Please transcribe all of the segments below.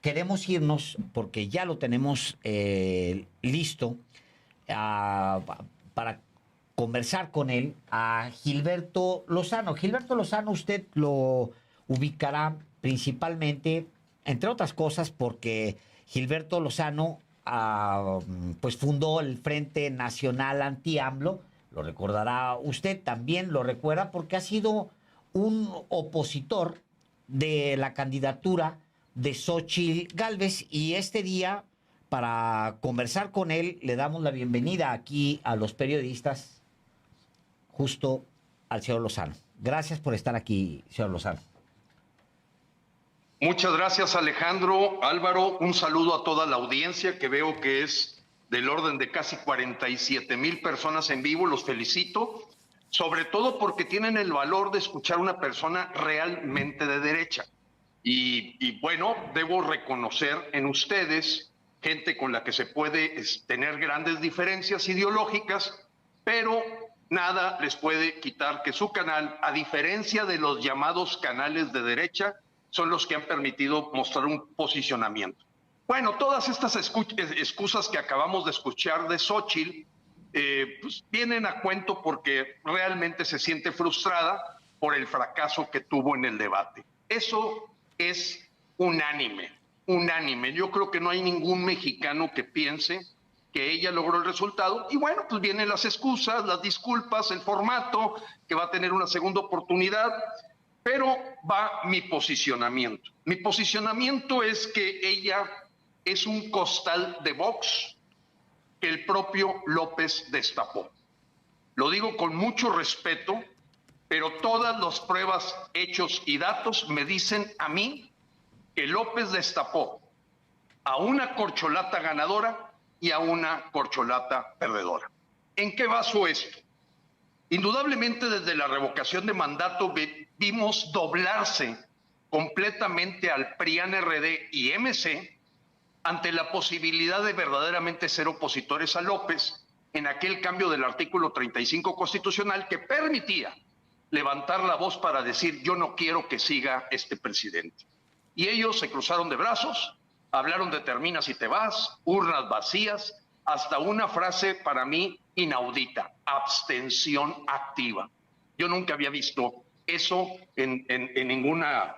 queremos irnos, porque ya lo tenemos listo, a- para conversar con él, a Gilberto Lozano. Gilberto Lozano usted lo ubicará principalmente, entre otras cosas, porque Gilberto Lozano pues fundó el Frente Nacional Anti-AMLO, lo recordará usted, también lo recuerda porque ha sido un opositor de la candidatura de Xóchitl Gálvez, y este día, para conversar con él, le damos la bienvenida aquí a los periodistas, justo al señor Lozano. Gracias por estar aquí, señor Lozano. Muchas gracias, Alejandro. Álvaro, un saludo a toda la audiencia, que veo que es del orden de casi 47,000 personas en vivo. Los felicito, sobre todo porque tienen el valor de escuchar a una persona realmente de derecha. Y bueno, debo reconocer en ustedes gente con la que se puede tener grandes diferencias ideológicas, pero nada les puede quitar que su canal, a diferencia de los llamados canales de derecha, son los que han permitido mostrar un posicionamiento. Bueno, todas estas excusas que acabamos de escuchar de Xóchitl pues vienen a cuento porque realmente se siente frustrada por el fracaso que tuvo en el debate. Eso es unánime, unánime. Yo creo que no hay ningún mexicano que piense que ella logró el resultado. Y bueno, pues vienen las excusas, las disculpas, el formato, que va a tener una segunda oportunidad. Pero va mi posicionamiento. Mi posicionamiento es que ella es un costal de Vox que el propio López destapó. Lo digo con mucho respeto, pero todas las pruebas, hechos y datos me dicen a mí que López destapó a una corcholata ganadora y a una corcholata perdedora. ¿En qué baso esto? Indudablemente, desde la revocación de mandato vimos doblarse completamente al PRIAN-RD y MC ante la posibilidad de verdaderamente ser opositores a López en aquel cambio del artículo 35 constitucional que permitía levantar la voz para decir: yo no quiero que siga este presidente. Y ellos se cruzaron de brazos, hablaron de terminas y te vas, urnas vacías, hasta una frase para mí inaudita: abstención activa. Yo nunca había visto eso en ninguna,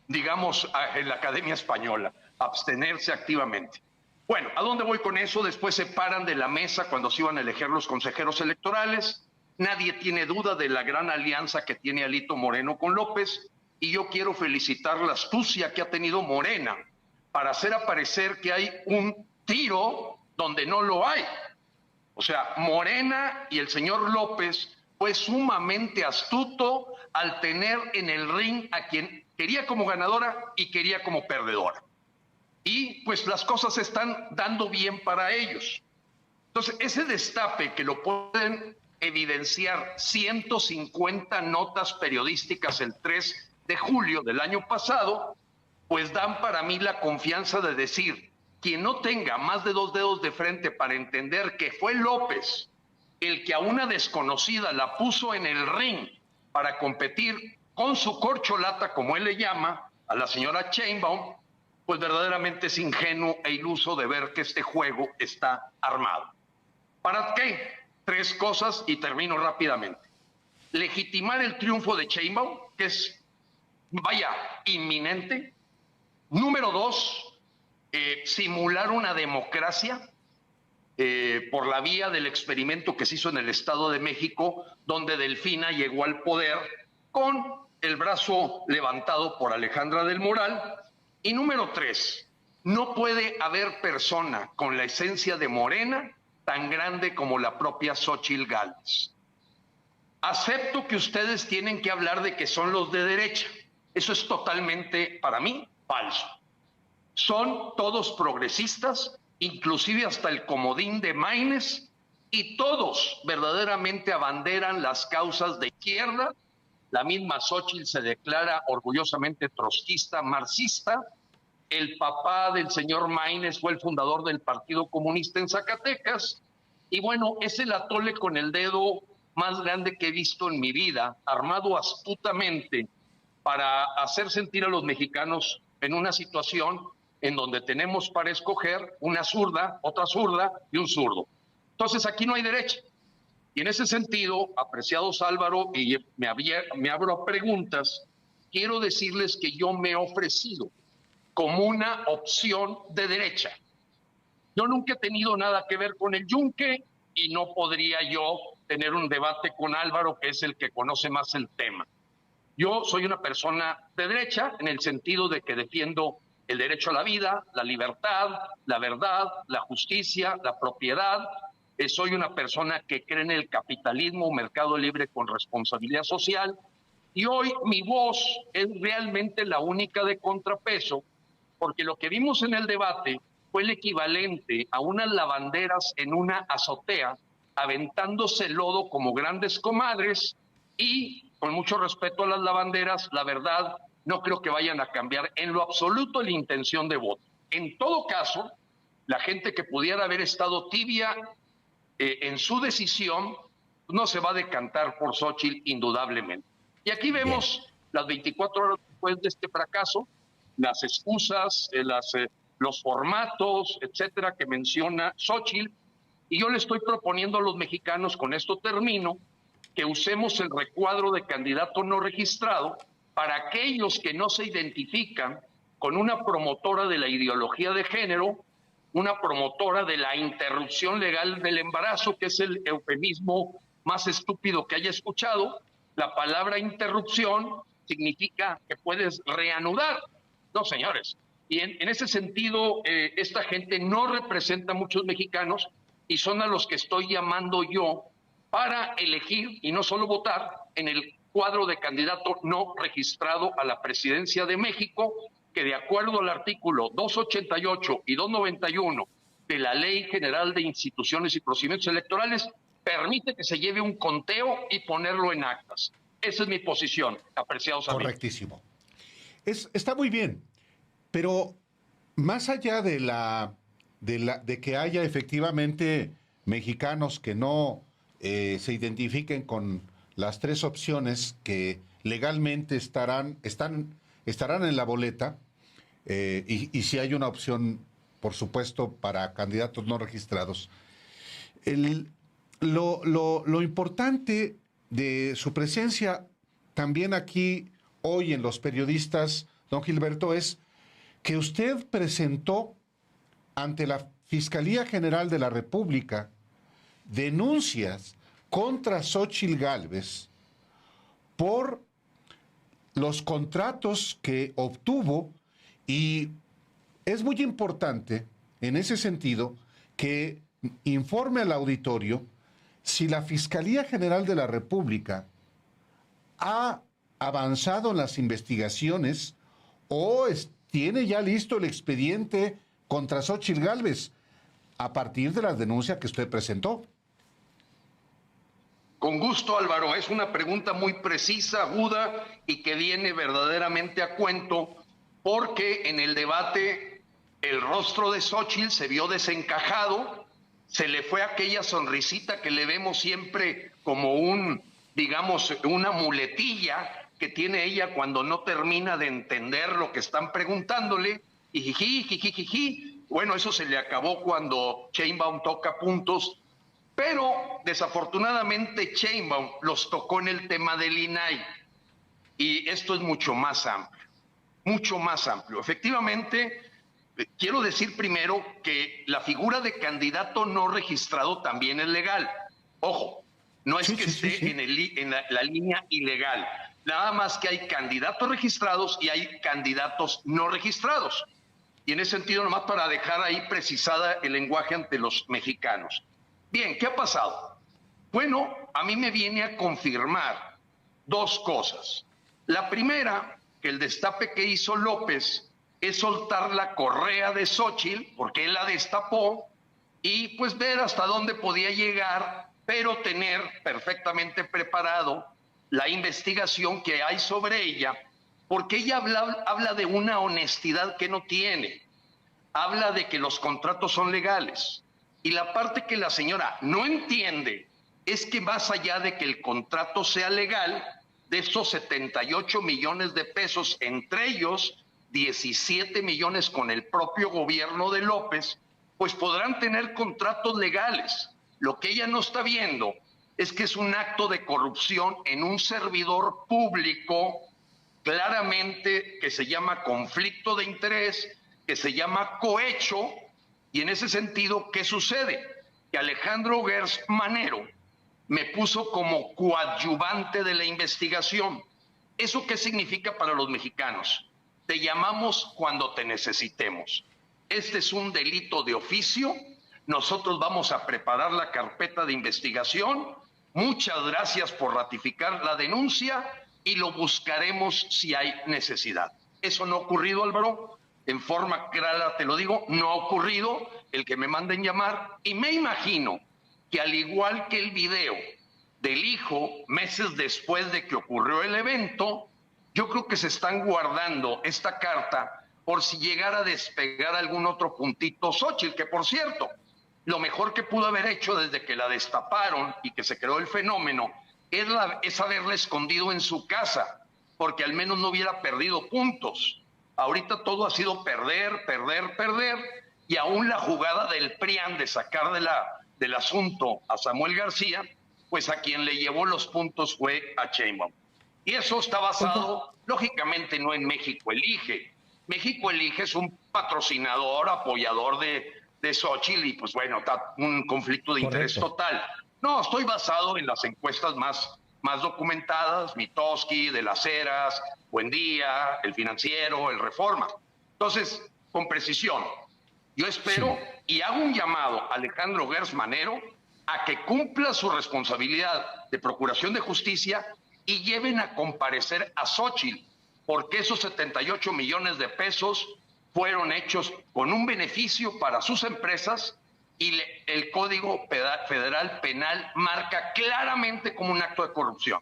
digamos, en la Academia Española, abstenerse activamente. Bueno, ¿a dónde voy con eso? Después se paran de la mesa cuando se iban a elegir los consejeros electorales. Nadie tiene duda de la gran alianza que tiene Alito Moreno con López, y yo quiero felicitar la astucia que ha tenido Morena para hacer aparecer que hay un tiro donde no lo hay. O sea, Morena y el señor López fue sumamente astuto al tener en el ring a quien quería como ganadora y quería como perdedora. Y pues las cosas se están dando bien para ellos. Entonces, ese destape que lo pueden evidenciar 150 notas periodísticas el 3 de julio del año pasado, pues dan para mí la confianza de decir: quien no tenga más de 2 dedos de frente para entender que fue López el que a una desconocida la puso en el ring para competir con su corcholata, como él le llama, a la señora Sheinbaum, pues verdaderamente es ingenuo e iluso de ver que este juego está armado. ¿Para qué? 3 cosas y termino rápidamente. Legitimar el triunfo de Sheinbaum, que es, vaya, inminente. Número 2, simular una democracia por la vía del experimento que se hizo en el Estado de México, donde Delfina llegó al poder con el brazo levantado por Alejandra del Moral. Y número 3, no puede haber persona con la esencia de Morena tan grande como la propia Xóchitl Gálvez. Acepto que ustedes tienen que hablar de que son los de derecha. Eso es totalmente, para mí, falso. Son todos progresistas, inclusive hasta el comodín de Maínez, y todos verdaderamente abanderan las causas de izquierda. La misma Xóchitl se declara orgullosamente trotskista, marxista. El papá del señor Maínez fue el fundador del Partido Comunista en Zacatecas. Y bueno, es el atole con el dedo más grande que he visto en mi vida, armado astutamente para hacer sentir a los mexicanos en una situación en donde tenemos para escoger una zurda, otra zurda y un zurdo. Entonces aquí no hay derecha. Y en ese sentido, apreciados Álvaro, y me abro a preguntas, quiero decirles que yo me he ofrecido como una opción de derecha. Yo nunca he tenido nada que ver con el yunque y no podría yo tener un debate con Álvaro, que es el que conoce más el tema. Yo soy una persona de derecha en el sentido de que defiendo el derecho a la vida, la libertad, la verdad, la justicia, la propiedad. Soy una persona que cree en el capitalismo, mercado libre con responsabilidad social. Y hoy mi voz es realmente la única de contrapeso, porque lo que vimos en el debate fue el equivalente a unas lavanderas en una azotea, aventándose lodo como grandes comadres, y con mucho respeto a las lavanderas, la verdad, no creo que vayan a cambiar en lo absoluto la intención de voto. En todo caso, la gente que pudiera haber estado tibia en su decisión no se va a decantar por Xóchitl indudablemente. Y aquí vemos las 24 horas después de este fracaso, las excusas, los formatos, etcétera, que menciona Xóchitl. Y yo le estoy proponiendo a los mexicanos, con esto termino, que usemos el recuadro de candidato no registrado para aquellos que no se identifican con una promotora de la ideología de género, una promotora de la interrupción legal del embarazo, que es el eufemismo más estúpido que haya escuchado. La palabra interrupción significa que puedes reanudar. No, señores. Y en ese sentido, esta gente no representa a muchos mexicanos y son a los que estoy llamando yo para elegir y no solo votar en el cuadro de candidato no registrado a la presidencia de México, que de acuerdo al artículo 288 y 291 de la Ley General de Instituciones y Procedimientos Electorales permite que se lleve un conteo y ponerlo en actas. Esa es mi posición, apreciados amigos. Correctísimo. Está muy bien, pero más allá de que haya efectivamente mexicanos que no se identifiquen con las tres opciones que legalmente estarán en la boleta, y si hay una opción, por supuesto, para candidatos no registrados. Lo importante de su presencia también aquí hoy en Los Periodistas, don Gilberto, es que usted presentó ante la Fiscalía General de la República denuncias contra Xóchitl Gálvez por los contratos que obtuvo, y es muy importante en ese sentido que informe al auditorio si la Fiscalía General de la República ha avanzado en las investigaciones o tiene ya listo el expediente contra Xóchitl Gálvez a partir de la denuncia que usted presentó. Con gusto, Álvaro. Es una pregunta muy precisa, aguda y que viene verdaderamente a cuento, porque en el debate el rostro de Xóchitl se vio desencajado, se le fue aquella sonrisita que le vemos siempre como una muletilla que tiene ella cuando no termina de entender lo que están preguntándole, y jiji. Bueno, eso se le acabó cuando Sheinbaum toca puntos. Pero desafortunadamente Sheinbaum los tocó en el tema del INAI, y esto es mucho más amplio. Efectivamente, quiero decir primero que la figura de candidato no registrado también es legal. Ojo, no es esté en la línea ilegal, nada más que hay candidatos registrados y hay candidatos no registrados. Y en ese sentido, nomás para dejar ahí precisada el lenguaje ante los mexicanos. Bien, ¿qué ha pasado? Bueno, a mí me viene a confirmar dos cosas. La primera, que el destape que hizo López es soltar la correa de Xóchitl, porque él la destapó, y pues ver hasta dónde podía llegar, pero tener perfectamente preparado la investigación que hay sobre ella, porque ella habla de una honestidad que no tiene. Habla de que los contratos son legales. Y la parte que la señora no entiende es que más allá de que el contrato sea legal, de esos 78 millones de pesos, entre ellos 17 millones con el propio gobierno de López, pues podrán tener contratos legales. Lo que ella no está viendo es que es un acto de corrupción en un servidor público, claramente que se llama conflicto de interés, que se llama cohecho, y en ese sentido, ¿qué sucede? Que Alejandro Gers Manero me puso como coadyuvante de la investigación. ¿Eso qué significa para los mexicanos? Te llamamos cuando te necesitemos. Este es un delito de oficio. Nosotros vamos a preparar la carpeta de investigación. Muchas gracias por ratificar la denuncia y lo buscaremos si hay necesidad. Eso no ha ocurrido, Álvaro. En forma clara te lo digo, no ha ocurrido el que me manden llamar. Y me imagino que al igual que el video del hijo meses después de que ocurrió el evento, yo creo que se están guardando esta carta por si llegara a despegar algún otro puntito Xóchitl, que por cierto, lo mejor que pudo haber hecho desde que la destaparon y que se creó el fenómeno es haberla escondido en su casa, porque al menos no hubiera perdido puntos. Ahorita todo ha sido perder, perder, perder, y aún la jugada del PRIAN de sacar del asunto a Samuel García, pues a quien le llevó los puntos fue a Sheinbaum. Y eso está basado, lógicamente, no en México Elige. México Elige es un patrocinador, apoyador de Xóchitl, y pues bueno, está un conflicto de interés total. No, estoy basado en las encuestas más documentadas, Mitofsky, De las Heras, Buendía, El Financiero, El Reforma. Entonces, con precisión, yo espero y hago un llamado a Alejandro Gers Manero a que cumpla su responsabilidad de procuración de justicia y lleven a comparecer a Xóchitl, porque esos 78 millones de pesos fueron hechos con un beneficio para sus empresas y el Código Federal Penal marca claramente como un acto de corrupción.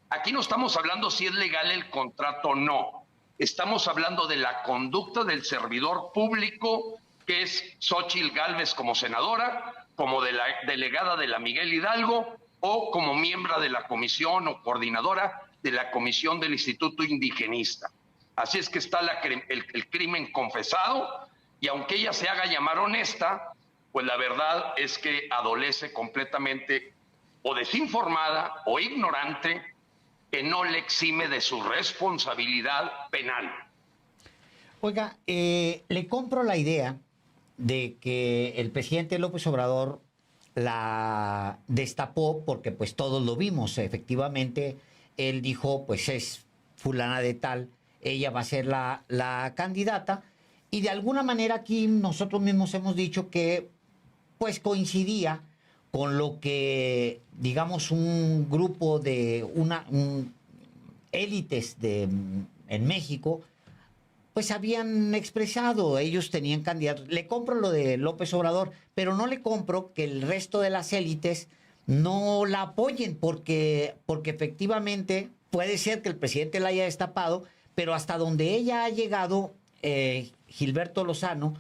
Aquí no estamos hablando si es legal el contrato o no. Estamos hablando de la conducta del servidor público, que es Xóchitl Gálvez como senadora, como de la delegada de la Miguel Hidalgo o como miembro de la comisión o coordinadora de la comisión del Instituto Indigenista. Así es que está el crimen confesado, y aunque ella se haga llamar honesta, pues la verdad es que adolece completamente o desinformada o ignorante, que no le exime de su responsabilidad penal. Oiga, le compro la idea de que el presidente López Obrador la destapó porque pues todos lo vimos, efectivamente. Él dijo, pues es fulana de tal, ella va a ser la candidata, y de alguna manera aquí nosotros mismos hemos dicho que pues coincidía con lo que, digamos, un grupo de élites en México pues habían expresado. Ellos tenían candidatos. Le compro lo de López Obrador, pero no le compro que el resto de las élites no la apoyen, porque efectivamente puede ser que el presidente la haya destapado, pero hasta donde ella ha llegado, Gilberto Lozano,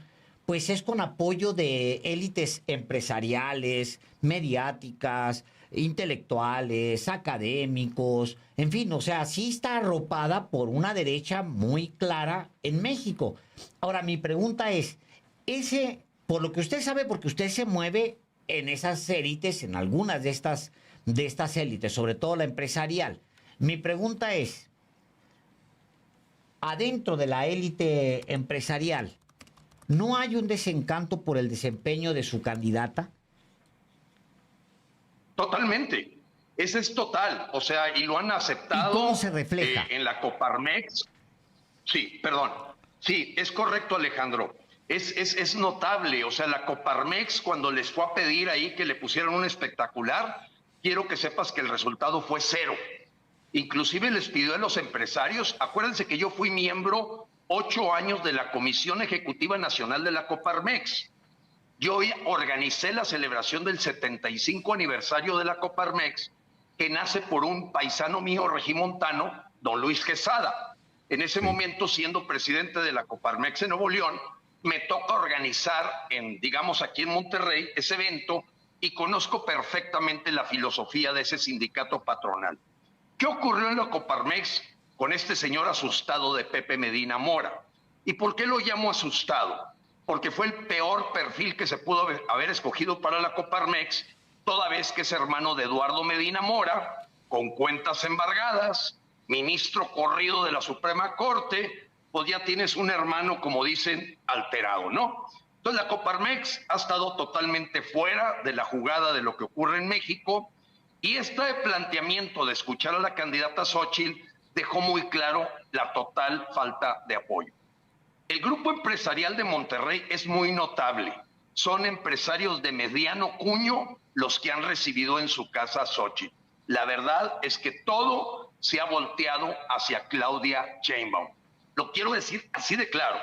pues es con apoyo de élites empresariales, mediáticas, intelectuales, académicos, en fin, o sea, sí está arropada por una derecha muy clara en México. Ahora, mi pregunta es, por lo que usted sabe, porque usted se mueve en esas élites, en algunas de estas élites, sobre todo la empresarial, mi pregunta es, adentro de la élite empresarial, ¿no hay un desencanto por el desempeño de su candidata? Totalmente. Ese es total. O sea, y lo han aceptado. ¿Y cómo se refleja? En la Coparmex. Sí, perdón. Sí, es correcto, Alejandro. Es notable. O sea, la Coparmex, cuando les fue a pedir ahí que le pusieran un espectacular, quiero que sepas que el resultado fue 0. Inclusive les pidió a los empresarios, acuérdense que yo fui miembro 8 años de la Comisión Ejecutiva Nacional de la Coparmex. Yo organicé la celebración del 75 aniversario de la Coparmex, que nace por un paisano mío regimontano, don Luis Quesada. En ese momento, siendo presidente de la Coparmex en Nuevo León, me toca organizar, digamos aquí en Monterrey, ese evento, y conozco perfectamente la filosofía de ese sindicato patronal. ¿Qué ocurrió en la Coparmex con este señor asustado de Pepe Medina Mora? ¿Y por qué lo llamo asustado? Porque fue el peor perfil que se pudo haber escogido para la Coparmex, toda vez que es hermano de Eduardo Medina Mora, con cuentas embargadas, ministro corrido de la Suprema Corte, pues ya tienes un hermano, como dicen, alterado, ¿no? Entonces la Coparmex ha estado totalmente fuera de la jugada de lo que ocurre en México, y este planteamiento de escuchar a la candidata Xóchitl dejó muy claro la total falta de apoyo. El grupo empresarial de Monterrey es muy notable. Son empresarios de mediano cuño los que han recibido en su casa a Xóchitl. La verdad es que todo se ha volteado hacia Claudia Sheinbaum. Lo quiero decir así de claro.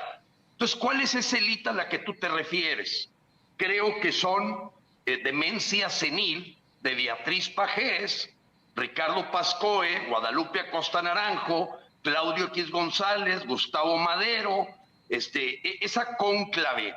Entonces, ¿cuál es esa élite a la que tú te refieres? Creo que son demencia senil de Beatriz Pajés, Ricardo Pascoe, Guadalupe Acosta Naranjo, Claudio X González, Gustavo Madero, esa cónclave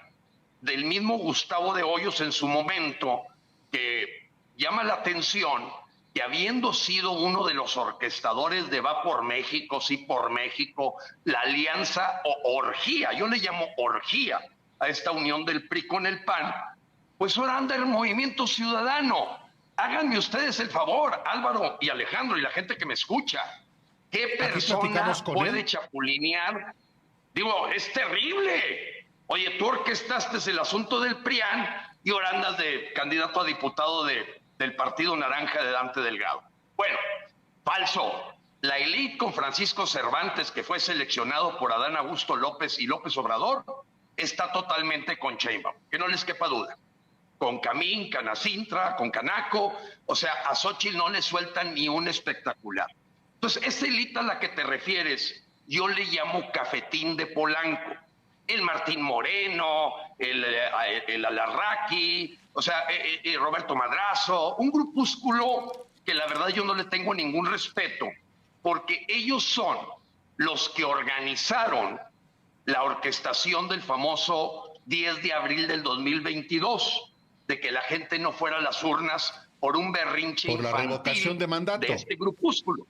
del mismo Gustavo de Hoyos en su momento, que llama la atención que habiendo sido uno de los orquestadores de Va por México, Sí por México, la alianza o orgía, yo le llamo orgía a esta unión del PRI con el PAN, pues ahora anda el Movimiento Ciudadano. Háganme ustedes el favor, Álvaro y Alejandro y la gente que me escucha, ¿qué persona puede chapulinear? Digo, es terrible. Oye, tú orquestaste el asunto del PRIAN y ahora andas de candidato a diputado del Partido Naranja de Dante Delgado. Bueno, falso. La élite con Francisco Cervantes, que fue seleccionado por Adán Augusto López y López Obrador, está totalmente con Sheinbaum, que no les quepa duda. Con Camín, Canacintra, con Canaco, o sea, a Xóchitl no le sueltan ni un espectacular. Entonces, esta élite a la que te refieres, yo le llamo cafetín de Polanco. El Martín Moreno, el Alarraqui, o sea, Roberto Madrazo, un grupúsculo que la verdad yo no le tengo ningún respeto, porque ellos son los que organizaron la orquestación del famoso 10 de abril del 2022, de que la gente no fuera a las urnas por un berrinche por la revocación de mandato de este grupúsculo.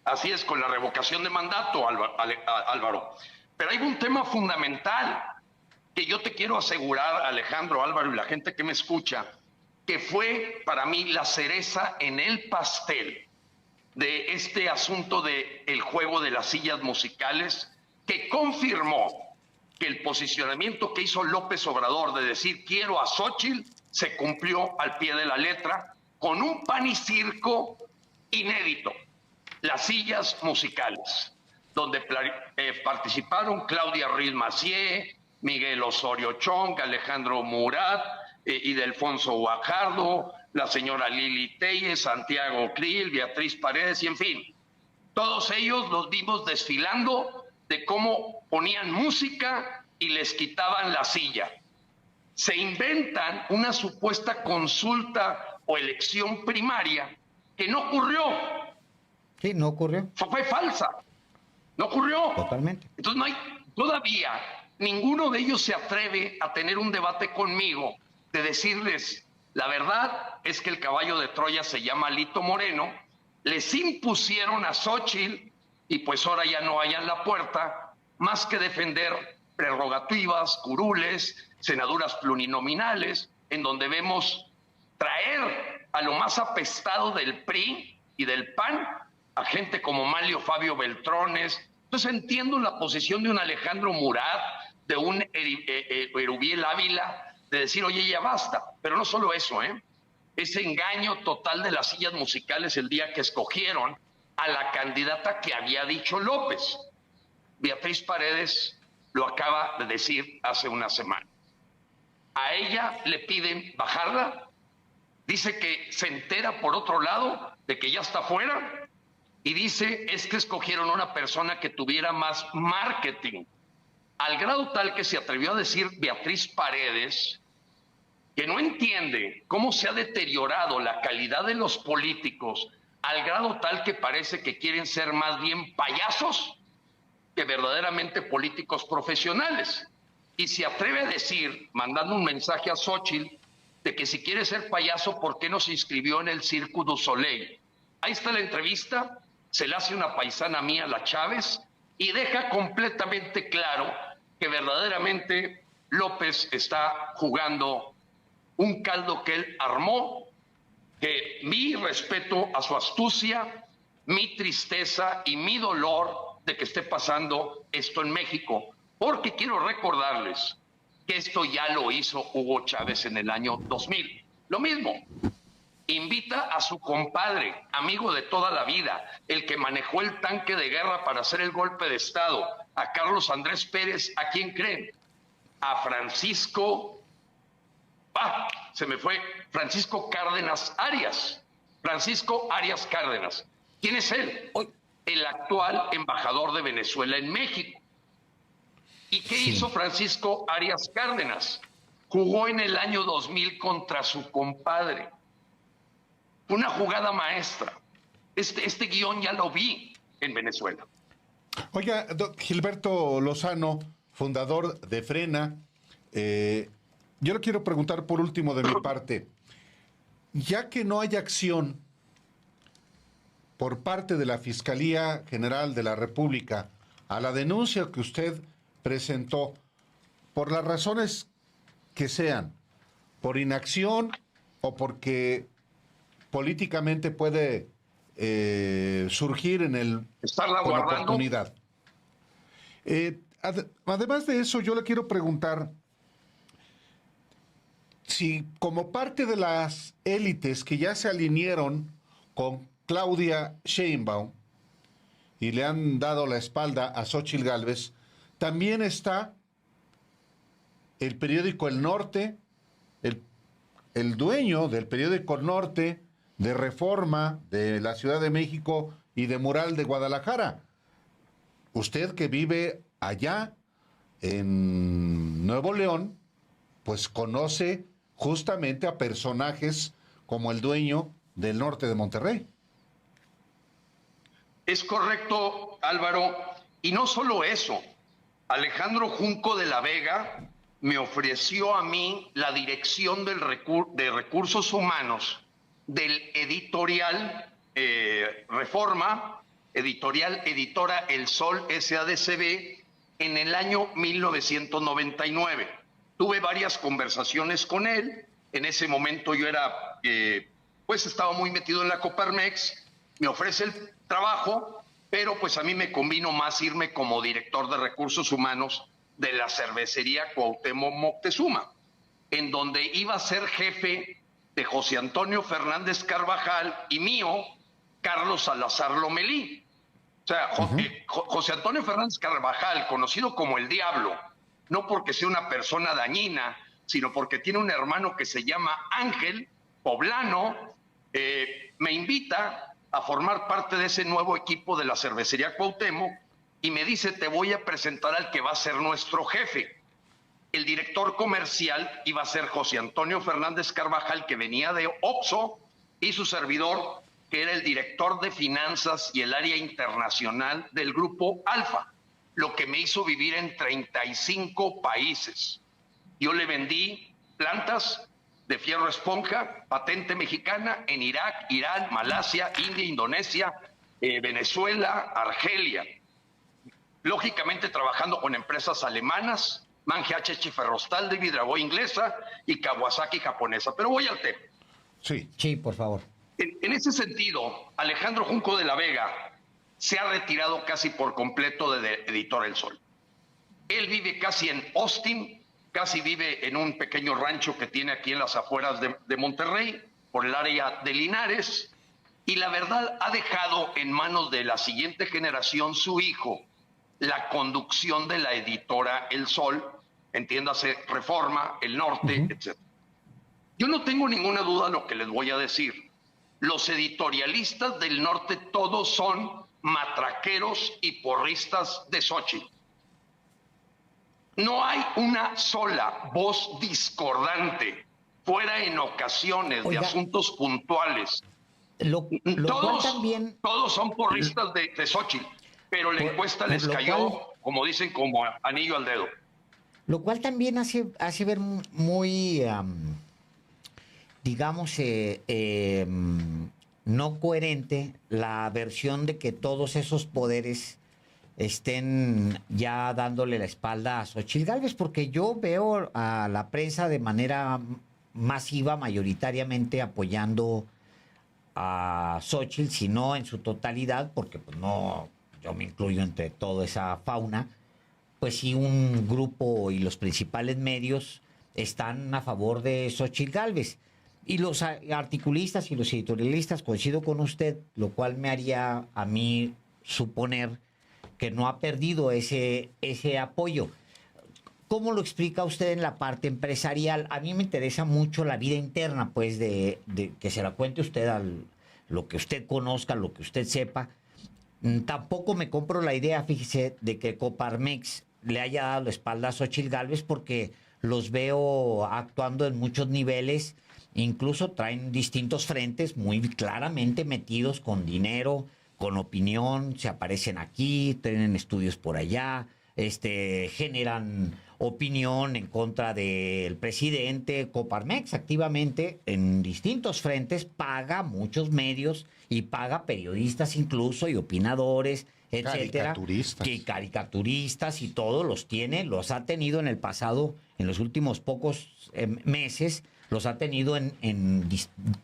Así es, con la revocación de mandato, Álvaro. Pero hay un tema fundamental que yo te quiero asegurar, Alejandro, Álvaro y la gente que me escucha, que fue para mí la cereza en el pastel de este asunto del juego de las sillas musicales, que confirmó que el posicionamiento que hizo López Obrador de decir quiero a Xóchitl se cumplió al pie de la letra con un pan y circo inédito. Las sillas musicales, donde participaron Claudia Ruiz Massieu, Miguel Osorio Chong, Alejandro Murat, Ildefonso Guajardo, la señora Lili Telles, Santiago Krill, Beatriz Paredes y en fin. Todos ellos los vimos desfilando de cómo ponían música y les quitaban la silla. Se inventan una supuesta consulta o elección primaria que no ocurrió. Sí, no ocurrió. Fue falsa. No ocurrió. Totalmente. Entonces no hay, todavía ninguno de ellos se atreve a tener un debate conmigo de decirles, la verdad es que el caballo de Troya se llama Alito Moreno, les impusieron a Xóchitl y pues ahora ya no hayan la puerta más que defender prerrogativas, curules, senaduras plurinominales, en donde vemos traer a lo más apestado del PRI y del PAN a gente como Manlio Fabio Beltrones. Entonces entiendo la posición de un Alejandro Murat, de un Erubiel Ávila, de decir, oye, ya basta. Pero no solo eso, ese engaño total de las sillas musicales el día que escogieron a la candidata que había dicho López. Beatriz Paredes lo acaba de decir hace una semana. A ella le piden bajarla, dice que se entera por otro lado de que ya está fuera, y dice, es que escogieron una persona que tuviera más marketing, al grado tal que se atrevió a decir Beatriz Paredes, que no entiende cómo se ha deteriorado la calidad de los políticos, al grado tal que parece que quieren ser más bien payasos que verdaderamente políticos profesionales. Y se atreve a decir, mandando un mensaje a Xóchitl, de que si quiere ser payaso, ¿por qué no se inscribió en el Cirque du Soleil? Ahí está la entrevista, se le hace una paisana mía, la Chávez, y deja completamente claro que verdaderamente López está jugando un caldo que él armó, que mi respeto a su astucia, mi tristeza y mi dolor de que esté pasando esto en México, porque quiero recordarles que esto ya lo hizo Hugo Chávez en el año 2000. Lo mismo, invita a su compadre, amigo de toda la vida, el que manejó el tanque de guerra para hacer el golpe de Estado, a Carlos Andrés Pérez. ¿A quién creen? A Francisco, se me fue, Francisco Cárdenas Arias. Francisco Arias Cárdenas. ¿Quién es él? El actual embajador de Venezuela en México. ¿Y qué hizo Francisco Arias Cárdenas? Jugó en el año 2000 contra su compadre. Una jugada maestra. Este guión ya lo vi en Venezuela. Oiga, Gilberto Lozano, fundador de Frena, yo le quiero preguntar por último de mi parte, ya que no hay acción por parte de la Fiscalía General de la República a la denuncia que usted presentó, por las razones que sean, por inacción o porque políticamente puede surgir en el estarla con guardando. oportunidad. Además de eso, yo le quiero preguntar si como parte de las élites que ya se alinearon con Claudia Sheinbaum y le han dado la espalda a Xóchitl Gálvez, también está el periódico El Norte, el dueño del periódico El Norte, de Reforma, de la Ciudad de México y de Mural de Guadalajara. Usted que vive allá en Nuevo León, pues conoce justamente a personajes como el dueño del Norte de Monterrey. Es correcto, Álvaro. Y no solo eso, Alejandro Junco de la Vega me ofreció a mí la dirección de recursos humanos del editorial Reforma, editora El Sol SADCB, en el año 1999. Tuve varias conversaciones con él. En ese momento yo estaba muy metido en la Coparmex. Me ofrece el trabajo, pero pues a mí me convino más irme como director de recursos humanos de la cervecería Cuauhtémoc Moctezuma, en donde iba a ser jefe de José Antonio Fernández Carvajal y mío, Carlos Salazar Lomelí. O sea, José Antonio Fernández Carvajal, conocido como el Diablo, no porque sea una persona dañina, sino porque tiene un hermano que se llama Ángel, poblano, me invita a formar parte de ese nuevo equipo de la cervecería Cuauhtémoc y me dice, te voy a presentar al que va a ser nuestro jefe. El director comercial iba a ser José Antonio Fernández Carvajal, que venía de Oxxo, y su servidor, que era el director de finanzas y el área internacional del grupo Alfa, lo que me hizo vivir en 35 países. Yo le vendí plantas de fierro esponja, patente mexicana, en Irak, Irán, Malasia, India, Indonesia, Venezuela, Argelia. Lógicamente trabajando con empresas alemanas, Mann GHH Ferrostal, David Drago inglesa y Kawasaki japonesa. Pero voy al tema. Sí, por favor. En ese sentido, Alejandro Junco de la Vega se ha retirado casi por completo de Editor El Sol. Él vive casi en Austin, casi vive en un pequeño rancho que tiene aquí en las afueras de Monterrey, por el área de Linares, y la verdad ha dejado en manos de la siguiente generación, su hijo, la conducción de la editora El Sol, entiéndase Reforma, El Norte, etc. Yo no tengo ninguna duda de lo que les voy a decir. Los editorialistas del Norte todos son matraqueros y porristas de Xóchitl. No hay una sola voz discordante, fuera en ocasiones de asuntos puntuales. Todos son porristas de Xóchitl, pero la encuesta les cayó, como dicen, como anillo al dedo. Lo cual también hace ver muy, digamos, no coherente la versión de que todos esos poderes estén ya dándole la espalda a Xóchitl Gálvez, porque yo veo a la prensa de manera masiva, mayoritariamente apoyando a Xóchitl, si no en su totalidad, porque pues no, yo me incluyo entre toda esa fauna, pues sí un grupo y los principales medios están a favor de Xóchitl Gálvez. Y los articulistas y los editorialistas, coincido con usted, lo cual me haría a mí suponer que no ha perdido ese apoyo. ¿Cómo lo explica usted en la parte empresarial? A mí me interesa mucho la vida interna, pues, de que se la cuente usted lo que usted conozca, lo que usted sepa. Tampoco me compro la idea, fíjese, de que Coparmex le haya dado la espalda a Xóchitl Gálvez, porque los veo actuando en muchos niveles, incluso traen distintos frentes muy claramente metidos con dinero, con opinión, se aparecen aquí, tienen estudios por allá, generan opinión en contra del presidente. Coparmex activamente en distintos frentes paga muchos medios y paga periodistas incluso y opinadores, etcétera, caricaturistas y todos los tiene, los ha tenido en el pasado, en los últimos pocos meses, los ha tenido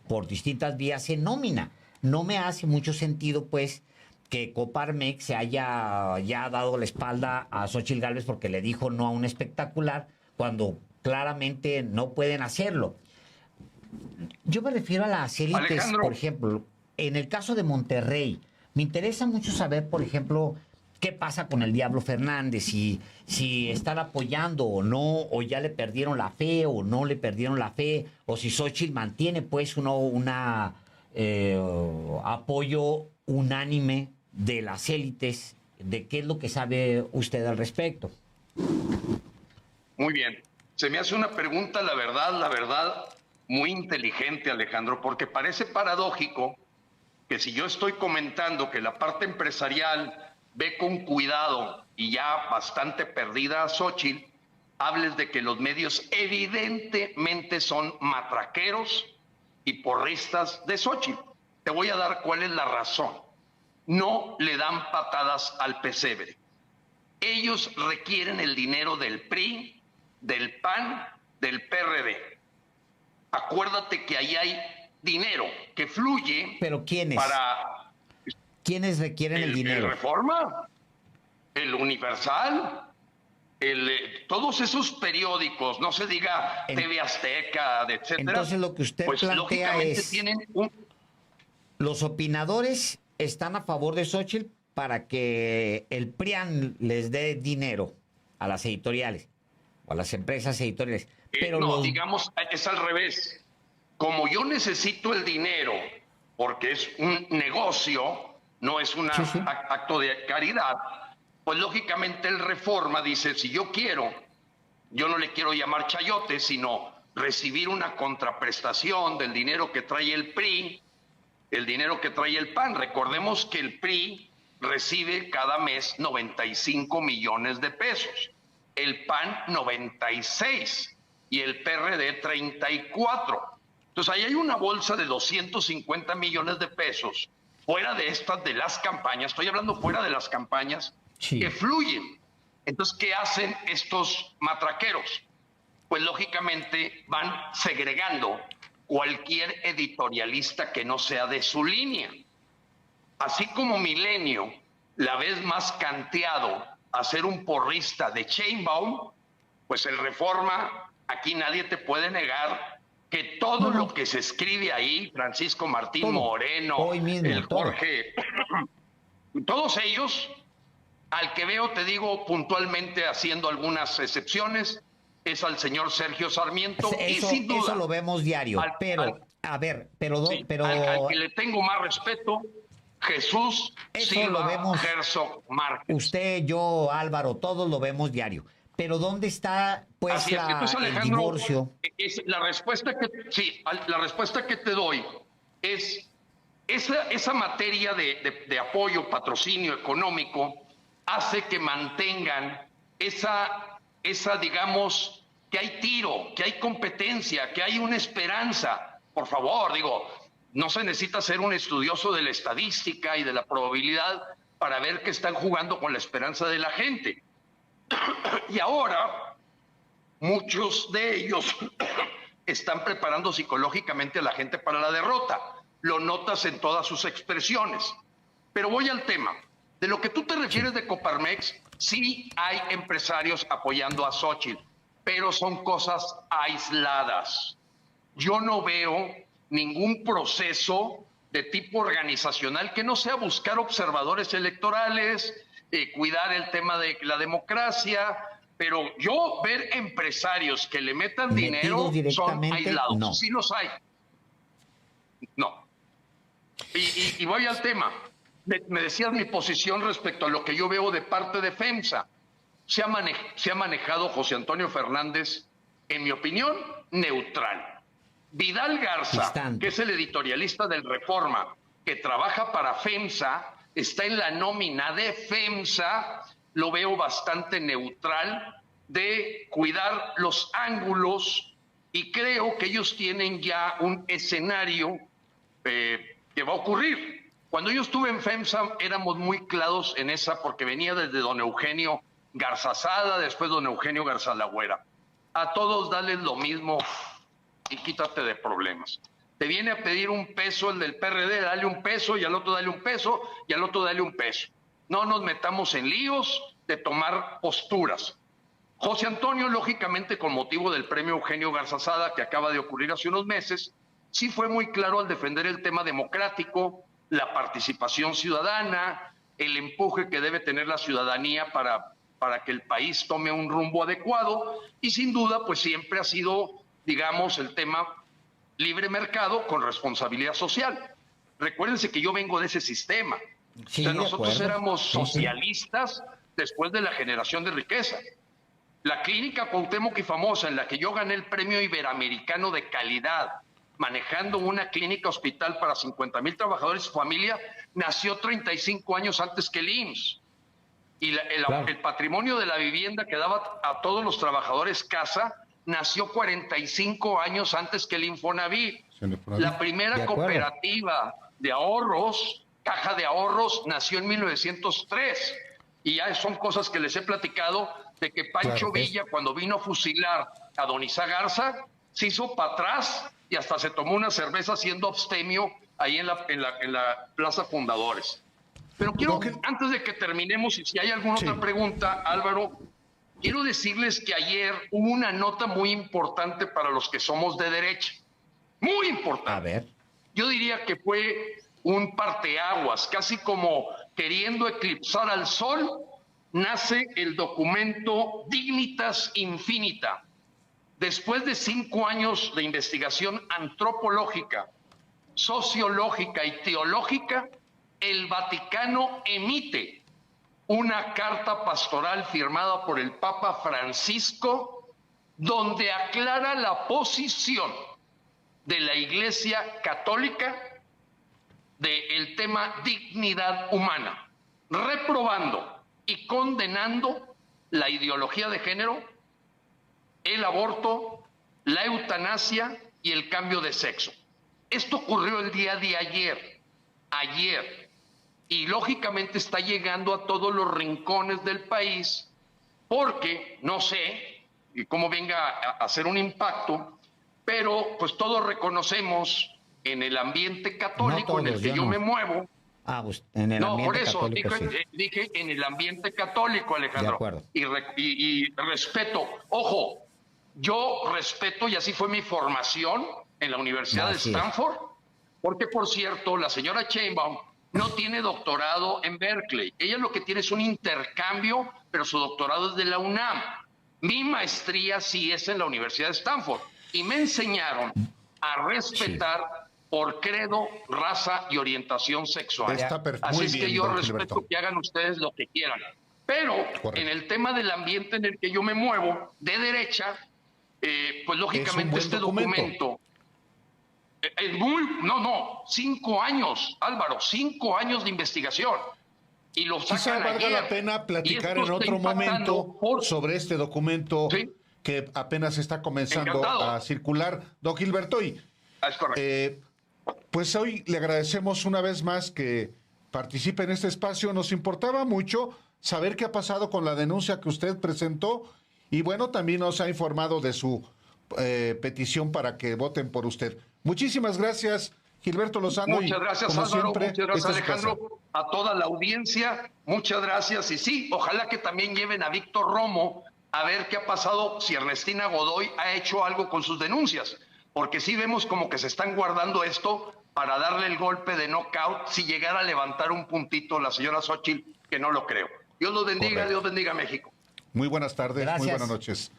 por distintas vías en nómina. No me hace mucho sentido, pues, que Coparmex se haya ya dado la espalda a Xóchitl Gálvez porque le dijo no a un espectacular, cuando claramente no pueden hacerlo. Yo me refiero a las élites, Alejandro, por ejemplo, en el caso de Monterrey, me interesa mucho saber, por ejemplo, qué pasa con el Diablo Fernández, si están apoyando o no, o ya le perdieron la fe o no le perdieron la fe, o si Xóchitl mantiene pues apoyo unánime de las élites. ¿De qué es lo que sabe usted al respecto? Muy bien. Se me hace una pregunta, la verdad, muy inteligente, Alejandro, porque parece paradójico que si yo estoy comentando que la parte empresarial ve con cuidado y ya bastante perdida a Xóchitl, hables de que los medios evidentemente son matraqueros y porristas de Xóchitl. Te voy a dar cuál es la razón. No le dan patadas al pesebre. Ellos requieren el dinero del PRI, del PAN, del PRD. Acuérdate que ahí hay dinero que fluye. ¿Pero quiénes? ¿Quiénes requieren el dinero? El Reforma, el Universal, todos esos periódicos, no se diga TV Azteca, etcétera. Entonces lo que usted pues, plantea es, tienen los opinadores están a favor de Xóchitl para que el PRIAN les dé dinero a las editoriales o a las empresas editoriales. Pero no, digamos, es al revés. Como yo necesito el dinero porque es un negocio, no es un acto de caridad, pues lógicamente el Reforma dice, si yo quiero, yo no le quiero llamar chayote, sino recibir una contraprestación del dinero que trae el PRI, el dinero que trae el PAN. Recordemos que el PRI recibe cada mes 95 millones de pesos, el PAN 96 y el PRD 34. Entonces ahí hay una bolsa de 250 millones de pesos fuera de de las campañas, estoy hablando fuera de las campañas, que fluyen. Entonces, ¿qué hacen estos matraqueros? Pues lógicamente van segregando cualquier editorialista que no sea de su línea. Así como Milenio, la vez más canteado a ser un porrista de Sheinbaum, pues el Reforma, aquí nadie te puede negar que todo lo que se escribe ahí, Francisco Martín Moreno, el Jorge, todos ellos, al que veo, te digo puntualmente, haciendo algunas excepciones, es al señor Sergio Sarmiento. Eso, y sin duda, eso lo vemos diario, al que le tengo más respeto, Jesús Silva Herzog Márquez. Usted, yo, Álvaro, todos lo vemos diario. Pero ¿dónde está, pues, el divorcio? La respuesta que te doy es esa materia de apoyo, patrocinio económico, hace que mantengan esa, digamos, que hay tiro, que hay competencia, que hay una esperanza. Por favor, no se necesita ser un estudioso de la estadística y de la probabilidad para ver que están jugando con la esperanza de la gente. Y ahora muchos de ellos están preparando psicológicamente a la gente para la derrota. Lo notas en todas sus expresiones. Pero voy al tema. De lo que tú te refieres de Coparmex, sí hay empresarios apoyando a Xóchitl, pero son cosas aisladas. Yo no veo ningún proceso de tipo organizacional que no sea buscar observadores electorales, cuidar el tema de la democracia, pero yo ver empresarios que le metan dinero son aislados. No. Sí los hay. No. Y voy al tema. Me decías mi posición respecto a lo que yo veo de parte de FEMSA. Se ha manejado José Antonio Fernández, en mi opinión, neutral. Vidal Garza, que es el editorialista del Reforma, que trabaja para FEMSA, está en la nómina de FEMSA, lo veo bastante neutral, de cuidar los ángulos, y creo que ellos tienen ya un escenario que va a ocurrir. Cuando yo estuve en FEMSA éramos muy claros en esa, porque venía desde don Eugenio Garzazada, después don Eugenio Garzalagüera. A todos dales lo mismo y quítate de problemas. Te viene a pedir un peso el del PRD, dale un peso, y al otro dale un peso, y al otro dale un peso. No nos metamos en líos de tomar posturas. José Antonio, lógicamente, con motivo del premio Eugenio Garzazada que acaba de ocurrir hace unos meses, sí fue muy claro al defender el tema democrático, la participación ciudadana, el empuje que debe tener la ciudadanía para que el país tome un rumbo adecuado, y sin duda, pues siempre ha sido, digamos, el tema libre mercado con responsabilidad social. Recuérdense que yo vengo de ese sistema. Sí, o sea, nosotros éramos sí, socialistas después de la generación de riqueza. La clínica Cuauhtémoc y Famosa, en la que yo gané el premio iberoamericano de calidad, manejando una clínica hospital para 50,000 trabajadores y su familia, nació 35 años antes que el IMSS. Y el patrimonio de la vivienda que daba a todos los trabajadores casa nació 45 años antes que el Infonavit. La primera cooperativa de ahorros, Caja de Ahorros, nació en 1903. Y ya son cosas que les he platicado, de que Pancho Villa, cuando vino a fusilar a don Isaac Garza, se hizo para atrás y hasta se tomó una cerveza haciendo abstemio ahí en la Plaza Fundadores. Pero quiero, antes de que terminemos, y si hay alguna otra pregunta, Álvaro, quiero decirles que ayer hubo una nota muy importante para los que somos de derecha. Muy importante. A ver. Yo diría que fue un parteaguas, casi como queriendo eclipsar al sol, nace el documento Dignitas Infinita. Después de 5 años de investigación antropológica, sociológica y teológica, el Vaticano emite una carta pastoral firmada por el Papa Francisco, donde aclara la posición de la Iglesia Católica del tema dignidad humana, reprobando y condenando la ideología de género, el aborto, la eutanasia y el cambio de sexo. Esto ocurrió el día de ayer, y lógicamente está llegando a todos los rincones del país, porque no sé cómo venga a hacer un impacto, pero pues todos reconocemos en el ambiente católico en el que yo me muevo. Pues en el ambiente por eso católico, dije en el ambiente católico, Alejandro. De acuerdo. Y respeto, ojo, yo respeto, y así fue mi formación en la Universidad de Stanford, porque por cierto, la señora Sheinbaum no tiene doctorado en Berkeley. Ella lo que tiene es un intercambio, pero su doctorado es de la UNAM. Mi maestría sí es en la Universidad de Stanford. Y me enseñaron a respetar por credo, raza y orientación sexual. Así es que yo respeto que hagan ustedes lo que quieran. Pero en el tema del ambiente en el que yo me muevo, de derecha, pues lógicamente este documento... 5 años, Álvaro, 5 años de investigación. Y lo sacan quizá valga la pena platicar en otro momento sobre este documento que apenas está comenzando a circular. Don Gilberto, es correcto. Pues hoy le agradecemos una vez más que participe en este espacio. Nos importaba mucho saber qué ha pasado con la denuncia que usted presentó y bueno, también nos ha informado de su petición para que voten por usted. Muchísimas gracias, Gilberto Lozano. Muchas gracias, como Álvaro. siempre, Muchas gracias, esta es su casa. Alejandro. A toda la audiencia, muchas gracias. Y sí, ojalá que también lleven a Víctor Romo a ver qué ha pasado, si Ernestina Godoy ha hecho algo con sus denuncias. Porque sí vemos como que se están guardando esto para darle el golpe de knockout si llegara a levantar un puntito la señora Xóchitl, que no lo creo. Dios los bendiga, Correcto. Dios bendiga a México. Muy buenas tardes, Gracias. muy buenas noches.